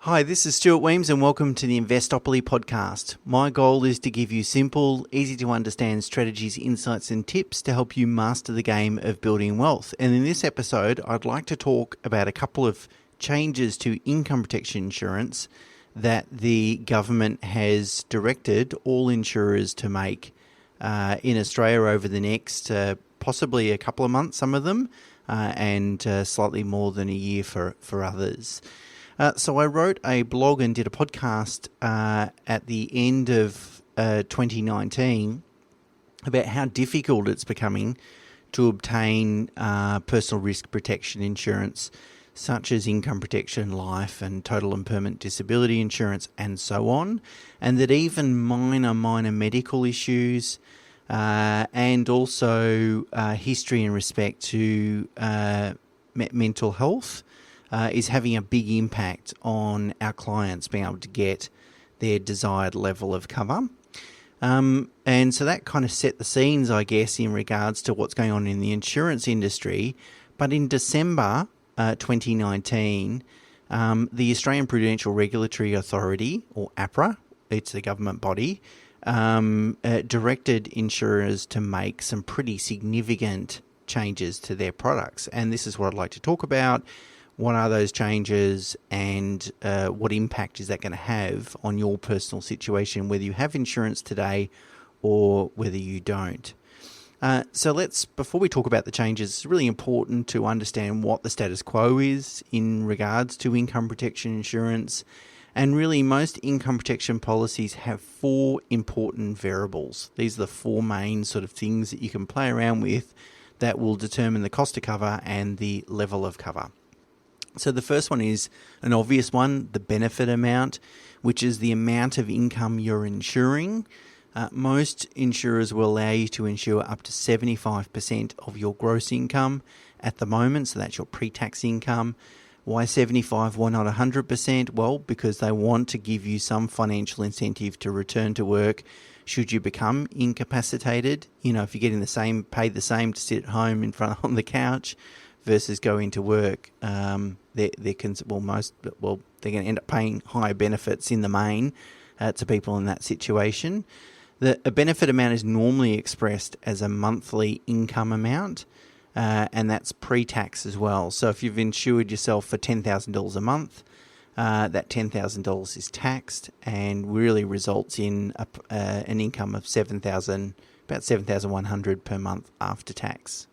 Hi, this is Stuart Weems and welcome to the Investopoly podcast. My goal is to give you simple, easy to understand strategies, insights and tips to help you master the game of building wealth. And in this episode, I'd like to talk about a couple of changes to income protection insurance that the government has directed all insurers to make in Australia over the next possibly a couple of months, some of them, and slightly more than a year for others. So I wrote a blog and did a podcast at the end of 2019 about how difficult it's becoming to obtain personal risk protection insurance, such as income protection, life and total and permanent disability insurance and so on, and that even minor medical issues and also history in respect to mental health is having a big impact on our clients being able to get their desired level of cover. And so that kind of set the scenes, I guess, in regards to what's going on in the insurance industry. But in December 2019, the Australian Prudential Regulatory Authority, or APRA, it's the government body, directed insurers to make some pretty significant changes to their products. And this is what I'd like to talk about. What are those changes and what impact is that going to have on your personal situation, whether you have insurance today or whether you don't? Before we talk about the changes, it's really important to understand what the status quo is in regards to income protection insurance. And really, most income protection policies have four important variables. These are the four main sort of things that you can play around with that will determine the cost of cover and the level of cover. So the first one is an obvious one, the benefit amount, which is the amount of income you're insuring. Most insurers will allow you to insure up to 75% of your gross income at the moment, so that's your pre-tax income. Why 75? Why not 100%? Well, because they want to give you some financial incentive to return to work should you become incapacitated. You know, if you're getting paid the same to sit at home on the couch versus going to work, they're going to end up paying higher benefits in the main to people in that situation. A benefit amount is normally expressed as a monthly income amount, and that's pre-tax as well. So if you've insured yourself for $10,000 a month, that $10,000 is taxed and really results in an income of about $7,100 per month after tax.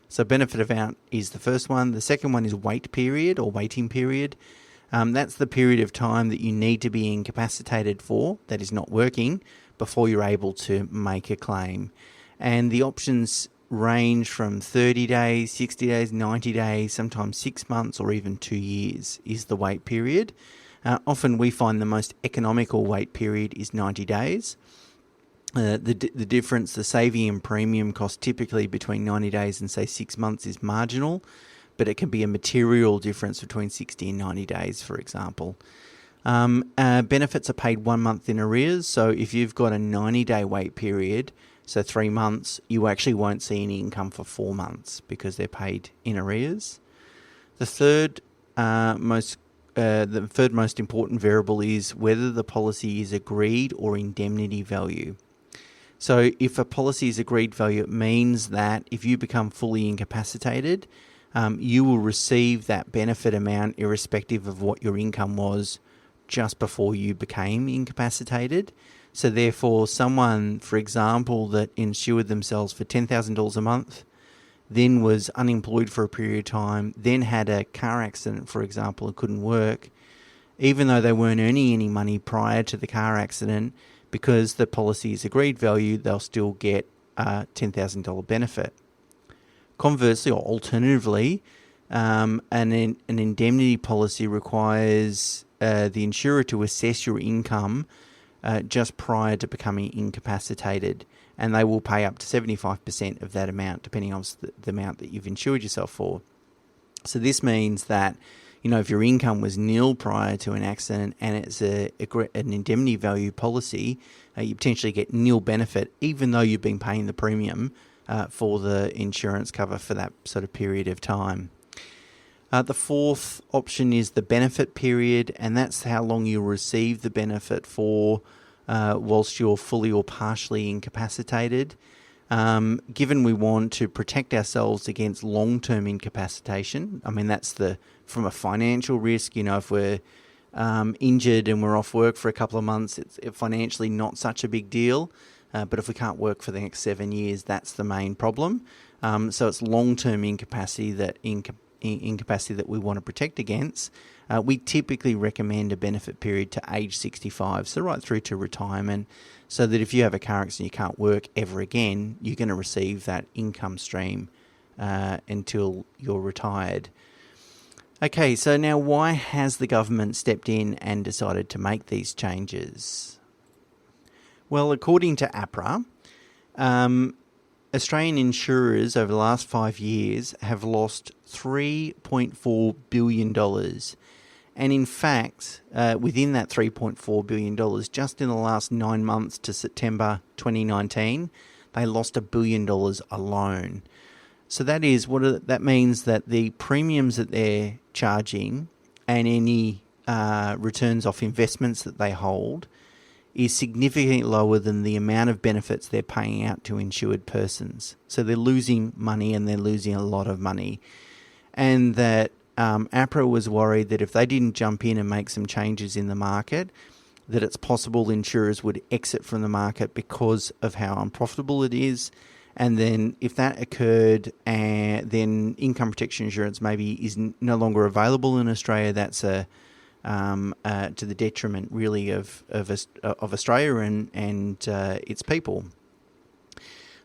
So benefit amount is the first one. The second one is wait period or waiting period. That's the period of time that you need to be incapacitated for, that is not working, before you're able to make a claim. And the options range from 30 days, 60 days, 90 days, sometimes 6 months or even 2 years is the wait period. Often we find the most economical wait period is 90 days. The difference, the saving in premium cost typically between 90 days and say 6 months is marginal, but it can be a material difference between 60 and 90 days, for example. Benefits are paid 1 month in arrears. So if you've got a 90-day wait period, so 3 months, you actually won't see any income for 4 months because they're paid in arrears. The third most important variable is whether the policy is agreed or indemnity value. So if a policy is agreed value, it means that if you become fully incapacitated, you will receive that benefit amount irrespective of what your income was just before you became incapacitated. So therefore, someone, for example, that insured themselves for $10,000 a month, then was unemployed for a period of time, then had a car accident, for example, and couldn't work, even though they weren't earning any money prior to the car accident, because the policy is agreed value, they'll still get a $10,000 benefit. Conversely, or alternatively, an indemnity policy requires the insurer to assess your income just prior to becoming incapacitated, and they will pay up to 75% of that amount, depending on the amount that you've insured yourself for. So this means that, you know, if your income was nil prior to an accident and it's an indemnity value policy, you potentially get nil benefit, even though you've been paying the premium for the insurance cover for that sort of period of time. The fourth option is the benefit period, and that's how long you'll receive the benefit for whilst you're fully or partially incapacitated. Given we want to protect ourselves against long-term incapacitation, I mean, that's from a financial risk. If we're injured and we're off work for a couple of months, it's financially not such a big deal. But if we can't work for the next 7 years, that's the main problem. So it's long-term incapacity that we want to protect against. We typically recommend a benefit period to age 65, so right through to retirement, so that if you have a car accident and you can't work ever again, you're going to receive that income stream until you're retired. Okay, so now why has the government stepped in and decided to make these changes? Well, according to APRA, Australian insurers over the last 5 years have lost $3.4 billion. And in fact, within that $3.4 billion, just in the last 9 months to September 2019, they lost $1 billion alone. So that means that the premiums that they're charging and any returns off investments that they hold is significantly lower than the amount of benefits they're paying out to insured persons. So they're losing money, and they're losing a lot of money. And that APRA was worried that if they didn't jump in and make some changes in the market, that it's possible insurers would exit from the market because of how unprofitable it is. And then if that occurred, then income protection insurance maybe is no longer available in Australia. That's to the detriment really of Australia and its people.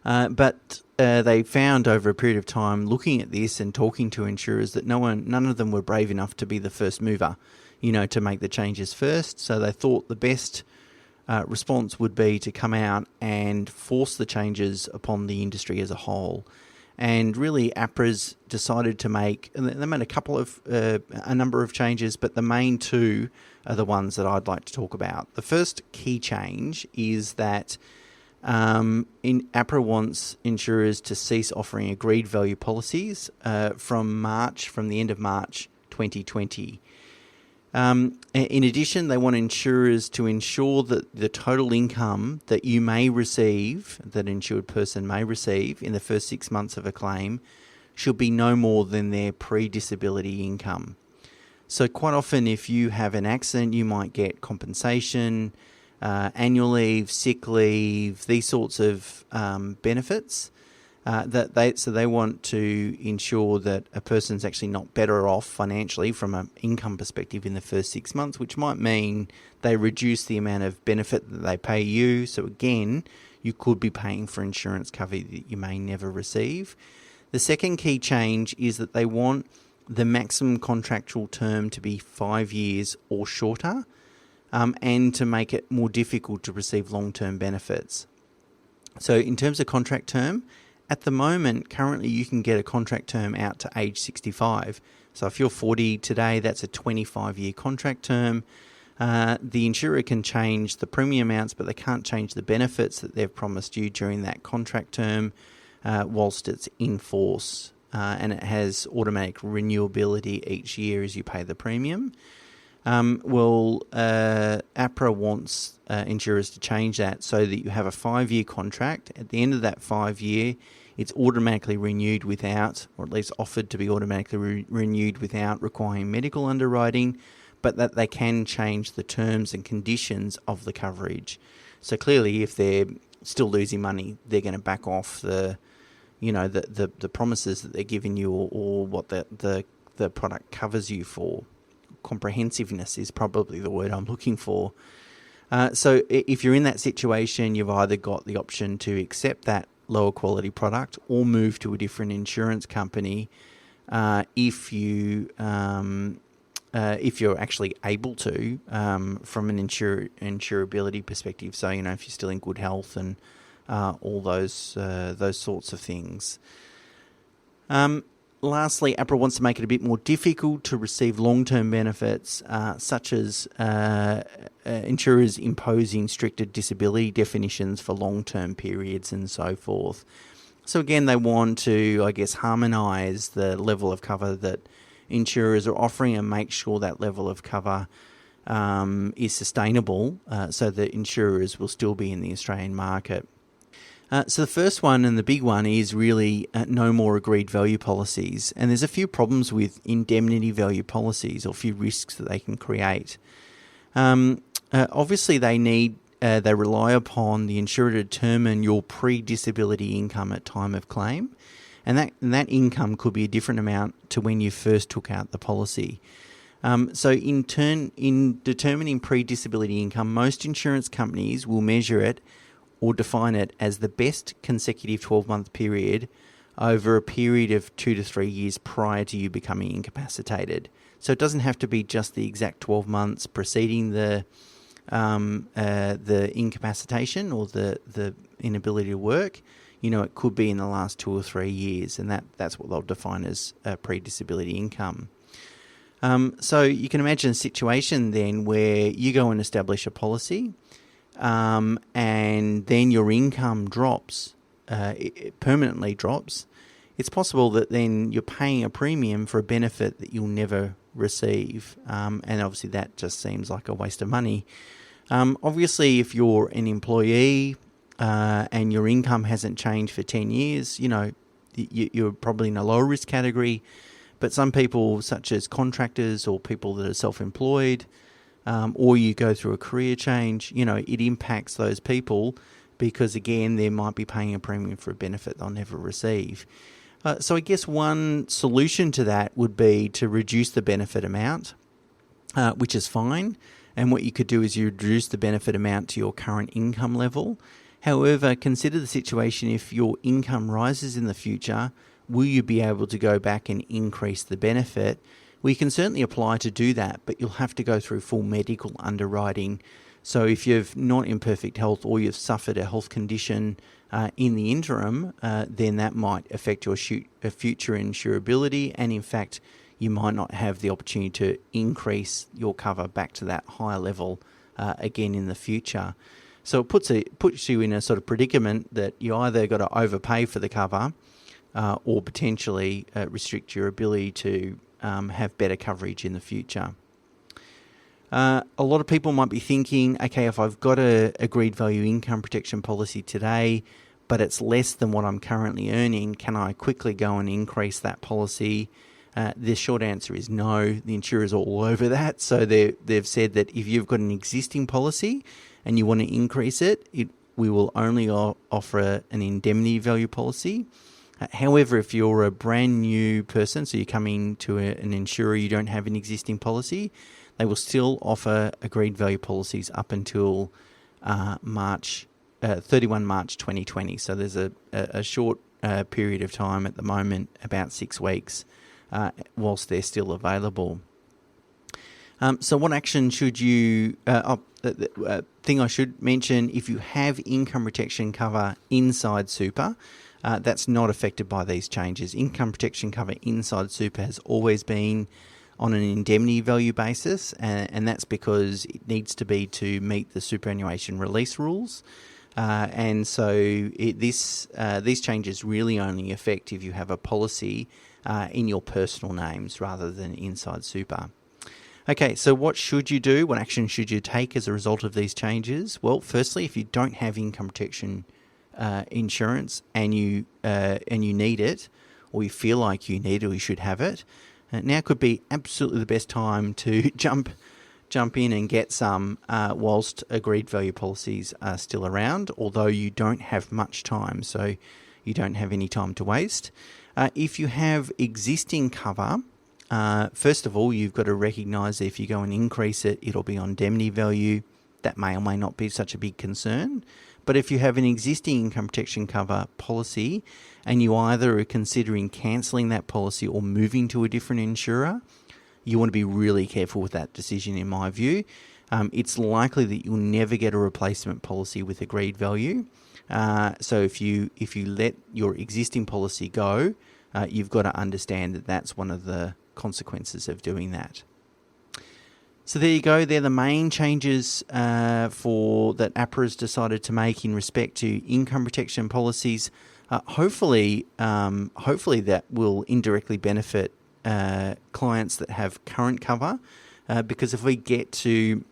But they found over a period of time, looking at this and talking to insurers, that none of them were brave enough to be the first mover, to make the changes first. So they thought the best response would be to come out and force the changes upon the industry as a whole. And really, APRA's decided to they made a number of changes, but the main two are the ones that I'd like to talk about. The first key change is that APRA wants insurers to cease offering agreed value policies from the end of March 2020. In addition, they want insurers to ensure that the total income that you may receive, that an insured person may receive in the first 6 months of a claim, should be no more than their pre-disability income. So quite often, if you have an accident, you might get compensation, annual leave, sick leave, these sorts of benefits. So they want to ensure that a person's actually not better off financially from an income perspective in the first 6 months, which might mean they reduce the amount of benefit that they pay you. So again, you could be paying for insurance cover that you may never receive. The second key change is that they want the maximum contractual term to be 5 years or shorter, and to make it more difficult to receive long-term benefits. So in terms of contract term, at the moment, currently you can get a contract term out to age 65. So if you're 40 today, that's a 25-year contract term. The insurer can change the premium amounts, but they can't change the benefits that they've promised you during that contract term whilst it's in force. And it has automatic renewability each year as you pay the premium. APRA wants insurers to change that so that you have a 5-year contract. At the end of that 5 year, it's automatically renewed without, or at least offered to be automatically renewed without requiring medical underwriting, but that they can change the terms and conditions of the coverage. So clearly, if they're still losing money, they're going to back off the promises that they're giving you or what the product covers you for. Comprehensiveness is probably the word I'm looking for. So if you're in that situation, you've either got the option to accept that lower quality product or move to a different insurance company if you're actually able to from an insurability perspective. So if you're still in good health and all those sorts of things. Lastly, APRA wants to make it a bit more difficult to receive long-term benefits, such as insurers imposing stricter disability definitions for long-term periods and so forth. So again, they want to, harmonise the level of cover that insurers are offering and make sure that level of cover is sustainable, so that insurers will still be in the Australian market. So the first one and the big one is really no more agreed value policies. And there's a few problems with indemnity value policies, or a few risks that they can create. Obviously, they rely upon the insurer to determine your pre-disability income at time of claim. And that income could be a different amount to when you first took out the policy. So in determining pre-disability income, most insurance companies will measure it or define it as the best consecutive 12-month period over a period of 2 to 3 years prior to you becoming incapacitated. So it doesn't have to be just the exact 12 months preceding the incapacitation or the inability to work. It could be in the last 2 or 3 years, and that's what they'll define as pre-disability income. So you can imagine a situation then where you go and establish a policy, and then your income drops, it permanently drops. It's possible that then you're paying a premium for a benefit that you'll never receive, and obviously that just seems like a waste of money. Obviously, if you're an employee and your income hasn't changed for 10 years, you're probably in a lower risk category. But some people, such as contractors or people that are self-employed, or you go through a career change, it impacts those people because, again, they might be paying a premium for a benefit they'll never receive. So I guess one solution to that would be to reduce the benefit amount, which is fine. And what you could do is you reduce the benefit amount to your current income level. However, consider the situation if your income rises in the future. Will you be able to go back and increase the benefit? We can certainly apply to do that, but you'll have to go through full medical underwriting. So if you've not in perfect health or you've suffered a health condition in the interim, then that might affect your future insurability. And in fact, you might not have the opportunity to increase your cover back to that higher level again in the future. So it puts you in a sort of predicament that you either got to overpay for the cover, or potentially restrict your ability to have better coverage in the future. A lot of people might be thinking, okay, if I've got a agreed value income protection policy today, but it's less than what I'm currently earning, can I quickly go and increase that policy? The short answer is no. The insurers are all over that. So they've said that if you've got an existing policy and you want to increase it, we will only offer an indemnity value policy. However, if you're a brand new person, so you're coming to an insurer, you don't have an existing policy, they will still offer agreed value policies up until 31 March 2020. So there's a short period of time at the moment, about 6 weeks, whilst they're still available. So what action should you... thing I should mention, if you have income protection cover inside super, that's not affected by these changes. Income protection cover inside super has always been on an indemnity value basis, and that's because it needs to be to meet the superannuation release rules. And so these changes really only affect if you have a policy in your personal names rather than inside super. Okay, so what should you do? What action should you take as a result of these changes? Well, firstly, if you don't have income protection insurance and you need it, or you feel like you need it or you should have it, now could be absolutely the best time to jump in and get some whilst agreed value policies are still around, although you don't have much time, so you don't have any time to waste. If you have existing cover, first of all, you've got to recognise that if you go and increase it, it'll be on indemnity value. That may or may not be such a big concern. But if you have an existing income protection cover policy and you either are considering cancelling that policy or moving to a different insurer, you want to be really careful with that decision, in my view. It's likely that you'll never get a replacement policy with agreed value. So if you let your existing policy go, you've got to understand that that's one of the consequences of doing that. So there you go. They're the main changes that APRA has decided to make in respect to income protection policies. Hopefully that will indirectly benefit clients that have current cover, because if we get to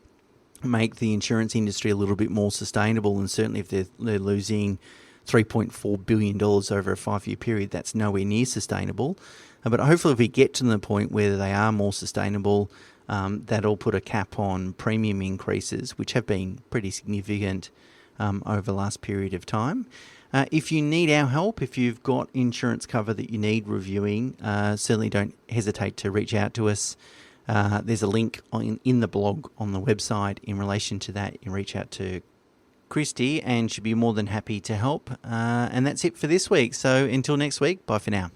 make the insurance industry a little bit more sustainable, and certainly if they're losing $3.4 billion over a 5-year period, that's nowhere near sustainable. But hopefully if we get to the point where they are more sustainable, that'll put a cap on premium increases, which have been pretty significant over the last period of time. If you need our help, if you've got insurance cover that you need reviewing, certainly don't hesitate to reach out to us. There's a link in the blog on the website in relation to that. You can reach out to Christy and she'll be more than happy to help. And that's it for this week. So until next week, bye for now.